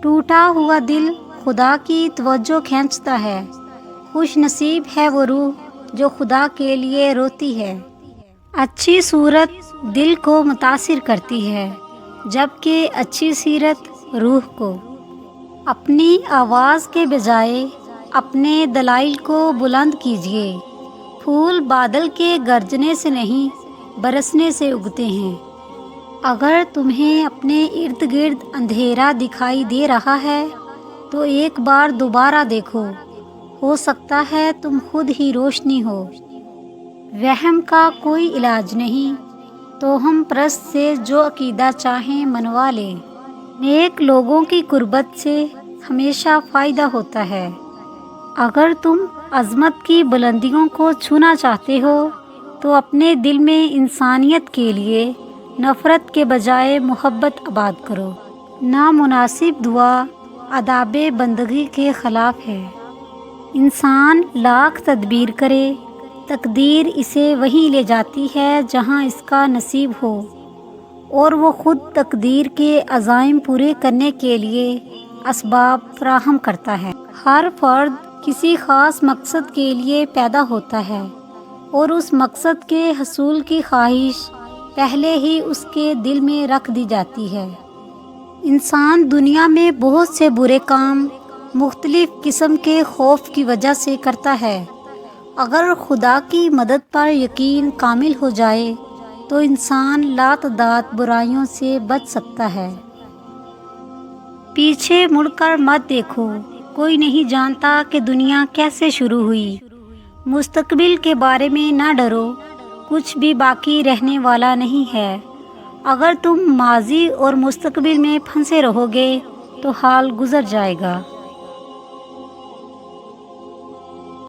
ٹوٹا ہوا دل خدا کی توجہ کھینچتا ہے، خوش نصیب ہے وہ روح جو خدا کے لیے روتی ہے۔ اچھی صورت دل کو متاثر کرتی ہے، جبکہ اچھی سیرت روح کو۔ اپنی آواز کے بجائے اپنے دلائل کو بلند کیجیے۔ پھول بادل کے گرجنے سے نہیں، برسنے سے اگتے ہیں۔ اگر تمہیں اپنے ارد گرد اندھیرا دکھائی دے رہا ہے تو ایک بار دوبارہ دیکھو، ہو سکتا ہے تم خود ہی روشنی ہو۔ وہم کا کوئی علاج نہیں، توہم پرست سے جو عقیدہ چاہیں منوا لیں۔ نیک لوگوں کی قربت سے ہمیشہ فائدہ ہوتا ہے۔ اگر تم عظمت کی بلندیوں کو چھونا چاہتے ہو تو اپنے دل میں انسانیت کے لیے نفرت کے بجائے محبت آباد کرو۔ نامناسب دعا آداب بندگی کے خلاف ہے۔ انسان لاکھ تدبیر کرے، تقدیر اسے وہیں لے جاتی ہے جہاں اس کا نصیب ہو، اور وہ خود تقدیر کے عزائم پورے کرنے کے لیے اسباب فراہم کرتا ہے۔ ہر فرد کسی خاص مقصد کے لیے پیدا ہوتا ہے، اور اس مقصد کے حصول کی خواہش پہلے ہی اس کے دل میں رکھ دی جاتی ہے۔ انسان دنیا میں بہت سے برے کام مختلف قسم کے خوف کی وجہ سے کرتا ہے۔ اگر خدا کی مدد پر یقین کامل ہو جائے تو انسان لاتعداد برائیوں سے بچ سکتا ہے۔ پیچھے مڑ کر مت دیکھو، کوئی نہیں جانتا کہ دنیا کیسے شروع ہوئی۔ مستقبل کے بارے میں نہ ڈرو، کچھ بھی باقی رہنے والا نہیں ہے۔ اگر تم ماضی اور مستقبل میں پھنسے رہو گے تو حال گزر جائے گا۔